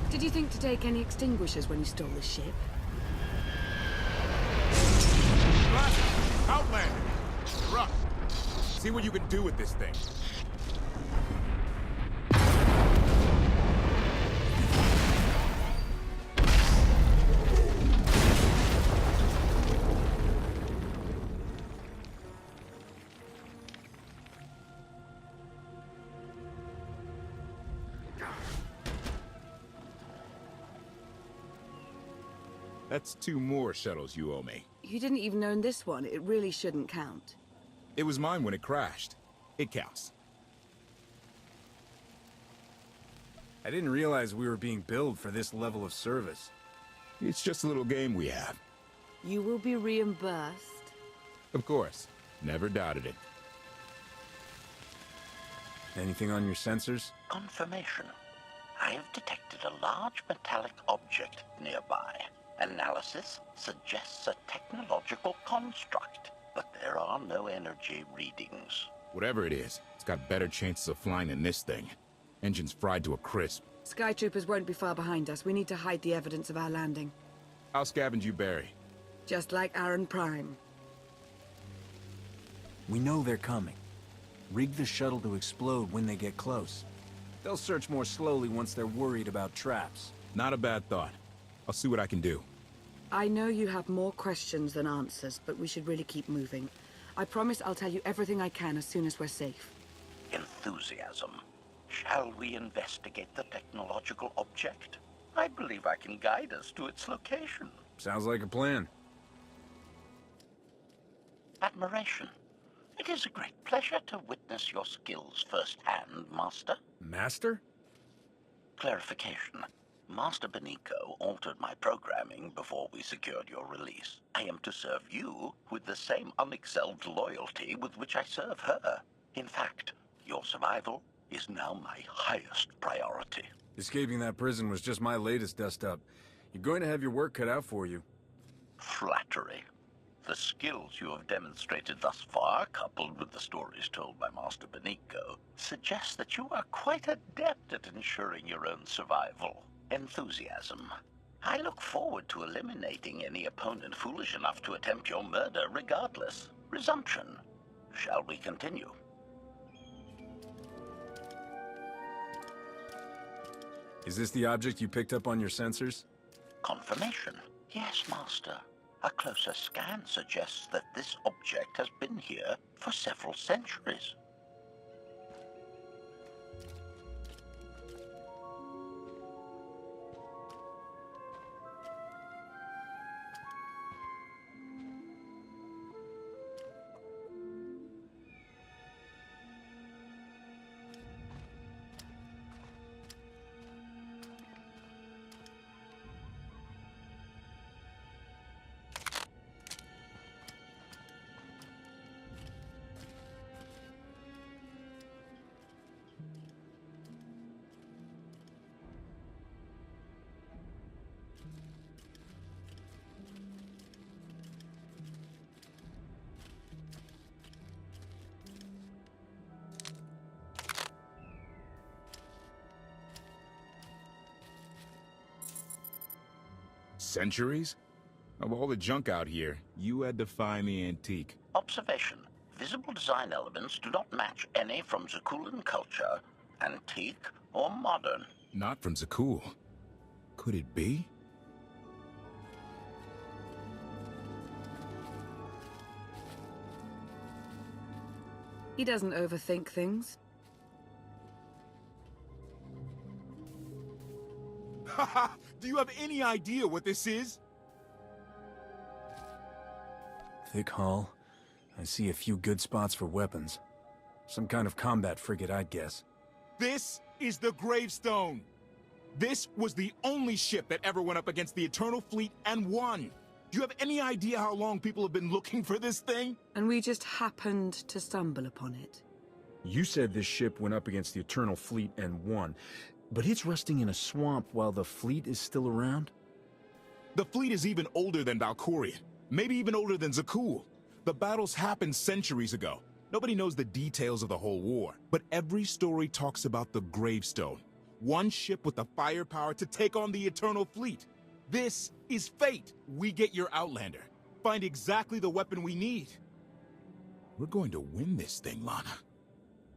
Did you think to take any extinguishers when you stole the ship? Outlander! You're up. See what you can do with this thing. That's 2 more shuttles you owe me. You didn't even own this one. It really shouldn't count. It was mine when it crashed. It counts. I didn't realize we were being billed for this level of service. It's just a little game we have. You will be reimbursed. Of course. Never doubted it. Anything on your sensors? Confirmation. I have detected a large metallic object nearby. Analysis suggests a technological construct, but there are no energy readings. Whatever it is, it's got better chances of flying than this thing. Engine's fried to a crisp. Sky Troopers won't be far behind us. We need to hide the evidence of our landing. I'll scavenge you, Barry. Just like Aaron Prime. We know they're coming. Rig the shuttle to explode when they get close. They'll search more slowly once they're worried about traps. Not a bad thought. I'll see what I can do. I know you have more questions than answers, but we should really keep moving. I promise I'll tell you everything I can as soon as we're safe. Enthusiasm. Shall we investigate the technological object? I believe I can guide us to its location. Sounds like a plan. Admiration. It is a great pleasure to witness your skills firsthand, Master. Master? Clarification. Master Beniko altered my programming before we secured your release. I am to serve you with the same unexcelled loyalty with which I serve her. In fact, your survival is now my highest priority. Escaping that prison was just my latest dust-up. You're going to have your work cut out for you. Flattery. The skills you have demonstrated thus far, coupled with the stories told by Master Beniko, suggest that you are quite adept at ensuring your own survival. Enthusiasm. I look forward to eliminating any opponent foolish enough to attempt your murder regardless. Resumption. Shall we continue? Is this the object you picked up on your sensors? Confirmation. Yes, Master. A closer scan suggests that this object has been here for several centuries. Centuries? Of all the junk out here, you had to find the antique. Observation. Visible design elements do not match any from Zakulan culture, antique or modern. Not from Zakul. Could it be? He doesn't overthink things. Haha! Do you have any idea what this is? Thick hull. I see a few good spots for weapons. Some kind of combat frigate, I'd guess. This is the Gravestone. This was the only ship that ever went up against the Eternal Fleet and won. Do you have any idea how long people have been looking for this thing? And we just happened to stumble upon it. You said this ship went up against the Eternal Fleet and won, but it's rusting in a swamp while the fleet is still around? The fleet is even older than Valkorian, maybe even older than Zakul. The battles happened centuries ago. Nobody knows the details of the whole war, but every story talks about the Gravestone. One ship with the firepower to take on the Eternal Fleet. This is fate. We get your Outlander. Find exactly the weapon we need. We're going to win this thing, Lana.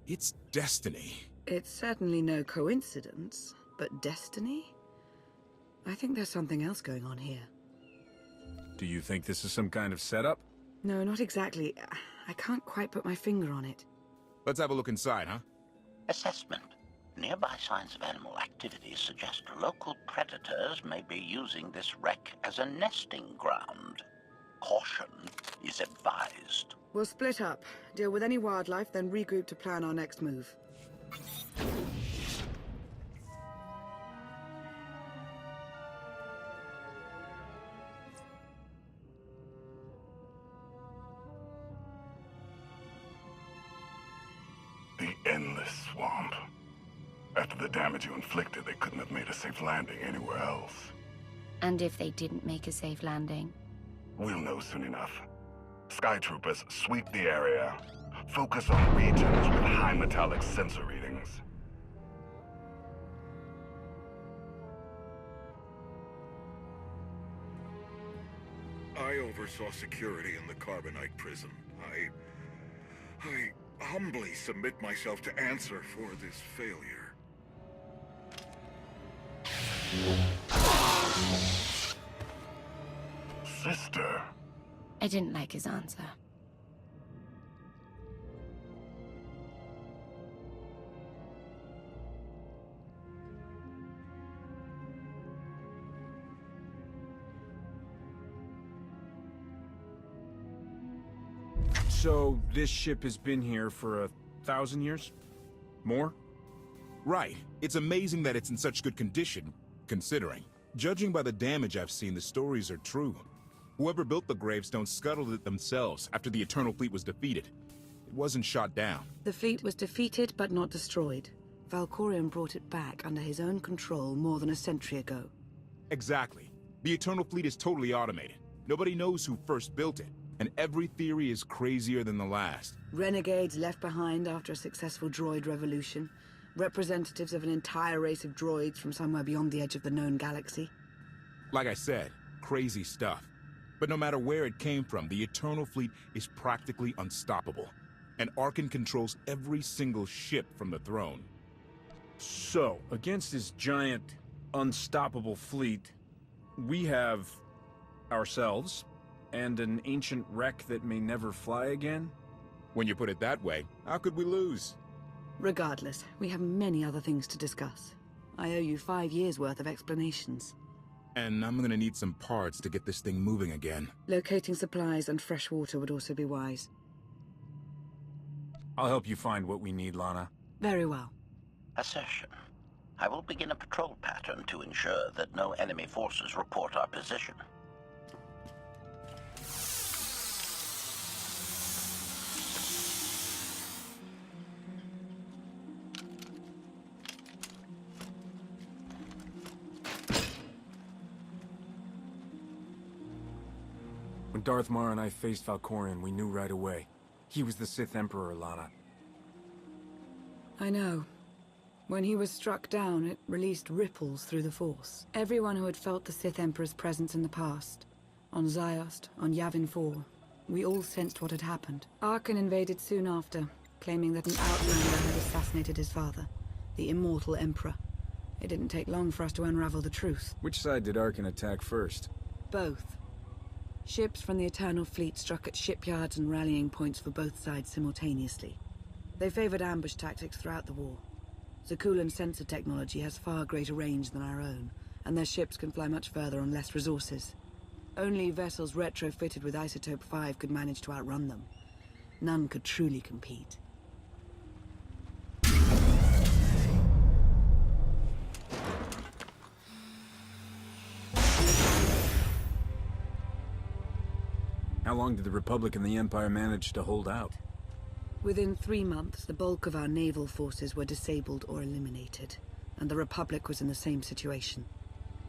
It's destiny. It's certainly no coincidence, but destiny? I think there's something else going on here. Do you think this is some kind of setup? No, not exactly. I can't quite put my finger on it. Let's have a look inside, huh? Assessment. Nearby signs of animal activity suggest local predators may be using this wreck as a nesting ground. Caution is advised. We'll split up, deal with any wildlife, then regroup to plan our next move. The endless swamp. After the damage you inflicted, they couldn't have made a safe landing anywhere else. And if they didn't make a safe landing? We'll know soon enough. Sky Troopers, sweep the area. Focus on regions with high metallic sensor readings. I oversaw security in the carbonite prison. I humbly submit myself to answer for this failure. Sister. I didn't like his answer. So, this ship has been here for 1,000 years? More? Right. It's amazing that it's in such good condition, considering. Judging by the damage I've seen, the stories are true. Whoever built the Gravestone scuttled it themselves after the Eternal Fleet was defeated. It wasn't shot down. The fleet was defeated, but not destroyed. Valkorion brought it back under his own control more than a century ago. Exactly. The Eternal Fleet is totally automated. Nobody knows who first built it, and every theory is crazier than the last. Renegades left behind after a successful droid revolution. Representatives of an entire race of droids from somewhere beyond the edge of the known galaxy. Like I said, crazy stuff. But no matter where it came from, the Eternal Fleet is practically unstoppable. And Arkan controls every single ship from the throne. So, against this giant, unstoppable fleet, we have ourselves and an ancient wreck that may never fly again? When you put it that way, how could we lose? Regardless, we have many other things to discuss. I owe you 5 years' worth of explanations. And I'm gonna need some parts to get this thing moving again. Locating supplies and fresh water would also be wise. I'll help you find what we need, Lana. Very well. Assertion. I will begin a patrol pattern to ensure that no enemy forces report our position. When Darth Mar and I faced Valkorion, we knew right away. He was the Sith Emperor, Lana. I know. When he was struck down, it released ripples through the Force. Everyone who had felt the Sith Emperor's presence in the past, on Ziost, on Yavin 4, we all sensed what had happened. Arkan invaded soon after, claiming that an Outlander had assassinated his father, the immortal Emperor. It didn't take long for us to unravel the truth. Which side did Arkan attack first? Both. Ships from the Eternal Fleet struck at shipyards and rallying points for both sides simultaneously. They favored ambush tactics throughout the war. Zakulan's sensor technology has far greater range than our own, and their ships can fly much further on less resources. Only vessels retrofitted with Isotope 5 could manage to outrun them. None could truly compete. How long did the Republic and the Empire manage to hold out? Within 3 months, the bulk of our naval forces were disabled or eliminated, and the Republic was in the same situation.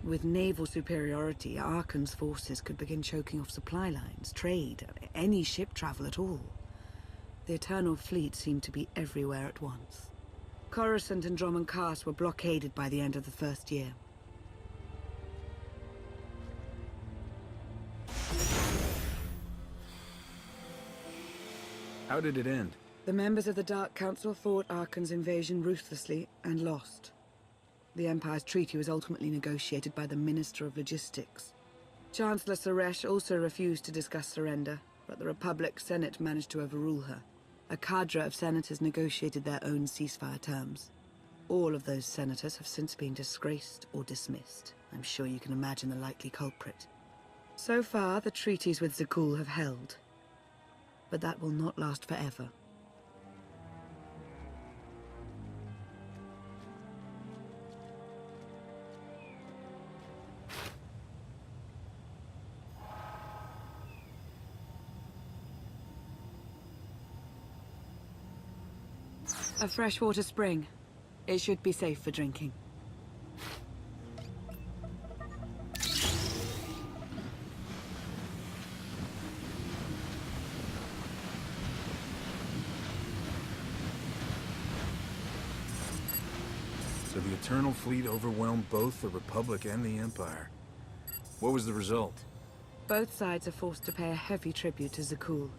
With naval superiority, Arkan's forces could begin choking off supply lines, trade, any ship travel at all. The Eternal Fleet seemed to be everywhere at once. Coruscant and Drummond Cast were blockaded by the end of the first year. How did it end? The members of the Dark Council fought Archon's invasion ruthlessly and lost. The Empire's treaty was ultimately negotiated by the Minister of Logistics. Chancellor Suresh also refused to discuss surrender, but the Republic Senate managed to overrule her. A cadre of senators negotiated their own ceasefire terms. All of those senators have since been disgraced or dismissed. I'm sure you can imagine the likely culprit. So far, the treaties with Zakul have held. But that will not last forever. A freshwater spring. It should be safe for drinking. So the Eternal Fleet overwhelmed both the Republic and the Empire. What was the result? Both sides are forced to pay a heavy tribute to Zakul,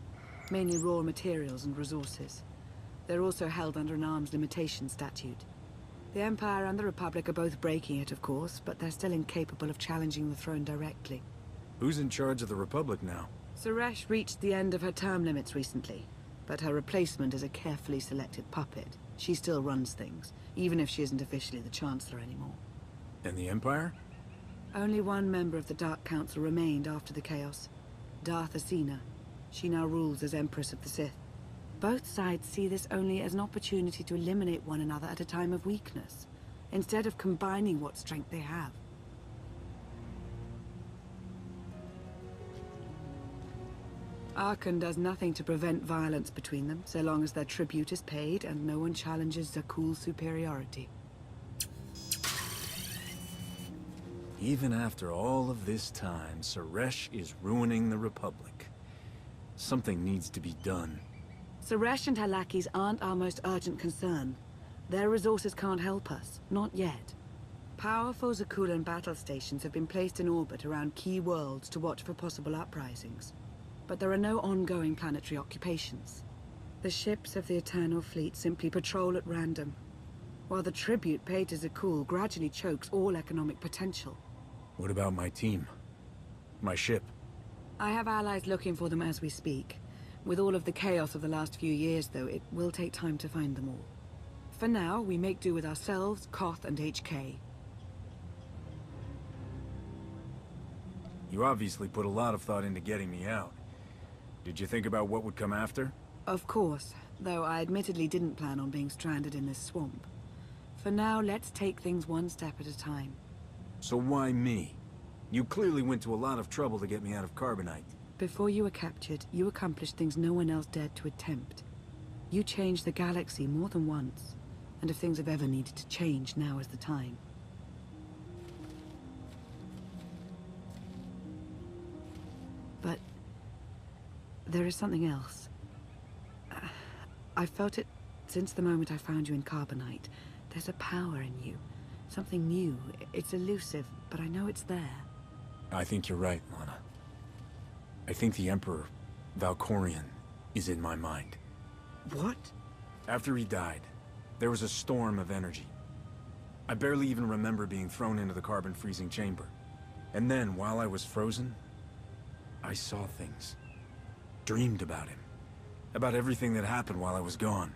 mainly raw materials and resources. They're also held under an arms limitation statute. The Empire and the Republic are both breaking it, of course, but they're still incapable of challenging the throne directly. Who's in charge of the Republic now? Suresh reached the end of her term limits recently, but her replacement is a carefully selected puppet. She still runs things, even if she isn't officially the Chancellor anymore. And the Empire? Only one member of the Dark Council remained after the chaos. Darth Asina. She now rules as Empress of the Sith. Both sides see this only as an opportunity to eliminate one another at a time of weakness, instead of combining what strength they have. Archon does nothing to prevent violence between them, so long as their tribute is paid and no one challenges Zakul's superiority. Even after all of this time, Suresh is ruining the Republic. Something needs to be done. Suresh and her lackeys aren't our most urgent concern. Their resources can't help us, not yet. Powerful Zakulan battle stations have been placed in orbit around key worlds to watch for possible uprisings. But there are no ongoing planetary occupations. The ships of the Eternal Fleet simply patrol at random, while the tribute paid to Zakul gradually chokes all economic potential. What about my team? My ship? I have allies looking for them as we speak. With all of the chaos of the last few years, though, it will take time to find them all. For now, we make do with ourselves, Koth, and HK. You obviously put a lot of thought into getting me out. Did you think about what would come after? Of course, though I admittedly didn't plan on being stranded in this swamp. For now, let's take things one step at a time. So why me? You clearly went to a lot of trouble to get me out of carbonite. Before you were captured, you accomplished things no one else dared to attempt. You changed the galaxy more than once, and if things have ever needed to change, now is the time. But there is something else. I felt it since the moment I found you in carbonite. There's a power in you, something new. It's elusive, but I know it's there. I think you're right, Lana. I think the Emperor, Valkorion, is in my mind. What? After he died, there was a storm of energy. I barely even remember being thrown into the carbon freezing chamber. And then, while I was frozen, I saw things. Dreamed about him. About everything that happened while I was gone.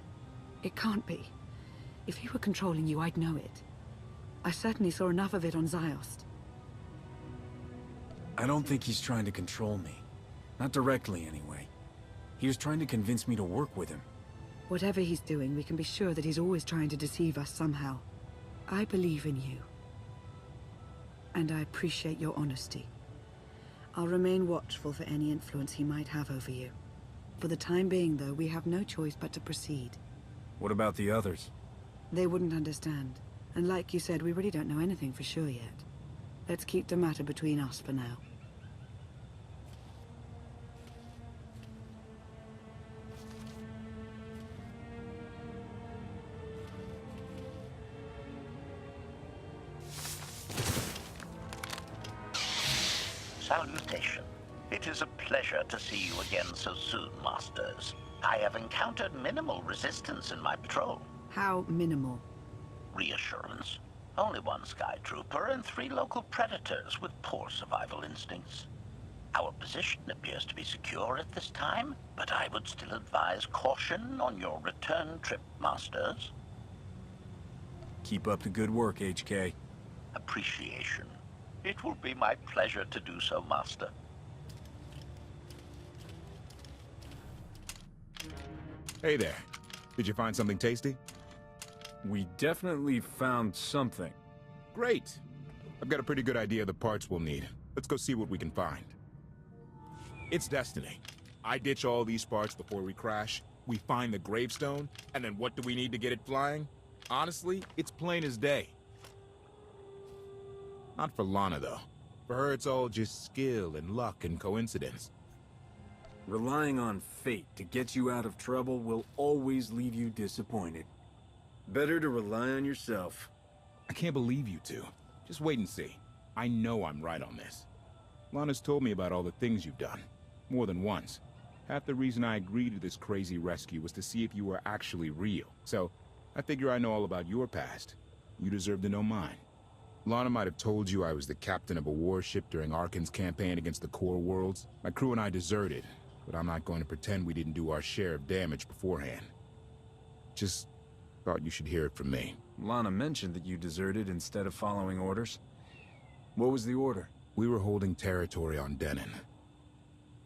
It can't be. If he were controlling you, I'd know it. I certainly saw enough of it on Ziost. I don't think he's trying to control me. Not directly, anyway. He was trying to convince me to work with him. Whatever he's doing, we can be sure that he's always trying to deceive us somehow. I believe in you. And I appreciate your honesty. I'll remain watchful for any influence he might have over you. For the time being, though, we have no choice but to proceed. What about the others? They wouldn't understand. And like you said, we really don't know anything for sure yet. Let's keep the matter between us for now. Salutation. It is a pleasure to see you again so soon, Masters. I have encountered minimal resistance in my patrol. How minimal? Reassurance. Only one Sky Trooper and 3 local predators with poor survival instincts. Our position appears to be secure at this time, but I would still advise caution on your return trip, Masters. Keep up the good work, HK. Appreciation. It will be my pleasure to do so, Master. Hey there. Did you find something tasty? We definitely found something. Great. I've got a pretty good idea of the parts we'll need. Let's go see what we can find. It's destiny. I ditch all these parts before we crash. We find the Gravestone, and then what do we need to get it flying? Honestly, it's plain as day. Not for Lana, though. For her, it's all just skill and luck and coincidence. Relying on fate to get you out of trouble will always leave you disappointed. Better to rely on yourself. I can't believe you two. Just wait and see. I know I'm right on this. Lana's told me about all the things you've done. More than once. Half the reason I agreed to this crazy rescue was to see if you were actually real. So, I figure I know all about your past. You deserve to know mine. Lana might have told you I was the captain of a warship during Arkan's campaign against the Core Worlds. My crew and I deserted, but I'm not going to pretend we didn't do our share of damage beforehand. Just thought you should hear it from me. Lana mentioned that you deserted instead of following orders. What was the order? We were holding territory on Denon.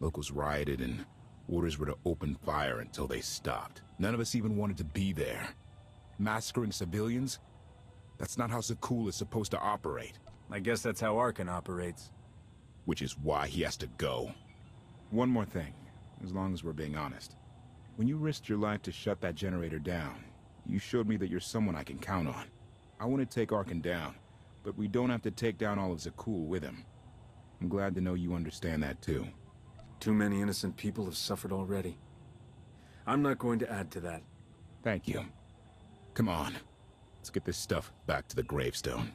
Locals rioted and orders were to open fire until they stopped. None of us even wanted to be there. Massacring civilians? That's not how Zakul is supposed to operate. I guess that's how Arkan operates. Which is why he has to go. One more thing, as long as we're being honest. When you risked your life to shut that generator down, you showed me that you're someone I can count on. I want to take Arkan down, but we don't have to take down all of Zakul with him. I'm glad to know you understand that too. Too many innocent people have suffered already. I'm not going to add to that. Thank you. Come on. Let's get this stuff back to the Gravestone.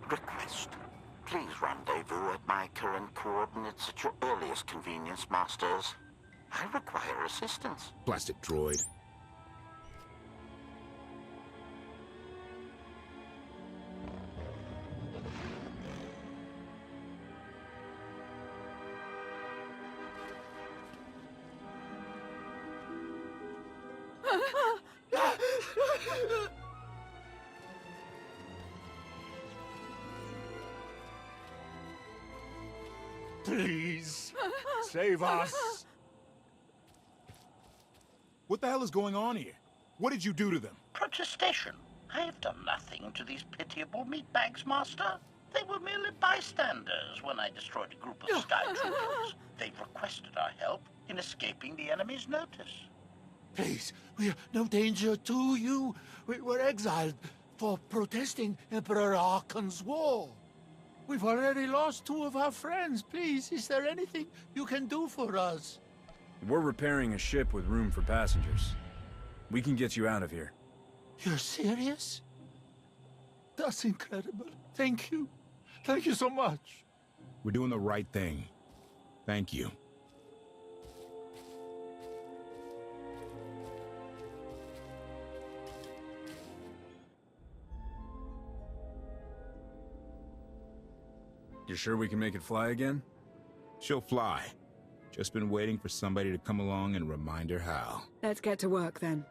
Request. Please rendezvous at my current coordinates at your earliest convenience, Masters. I require assistance. Plastic droid. Please, save us. What the hell is going on here? What did you do to them? Protestation. I have done nothing to these pitiable meatbags, Master. They were merely bystanders when I destroyed a group of Sky Troopers. They requested our help in escaping the enemy's notice. Please, we are no danger to you. We were exiled for protesting Emperor Arkan's war. We've already lost 2 of our friends. Please, is there anything you can do for us? We're repairing a ship with room for passengers. We can get you out of here. You're serious? That's incredible. Thank you. Thank you so much. We're doing the right thing. Thank you. You sure we can make it fly again? She'll fly. Just been waiting for somebody to come along and remind her how. Let's get to work then.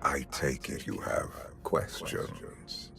I take it you have questions.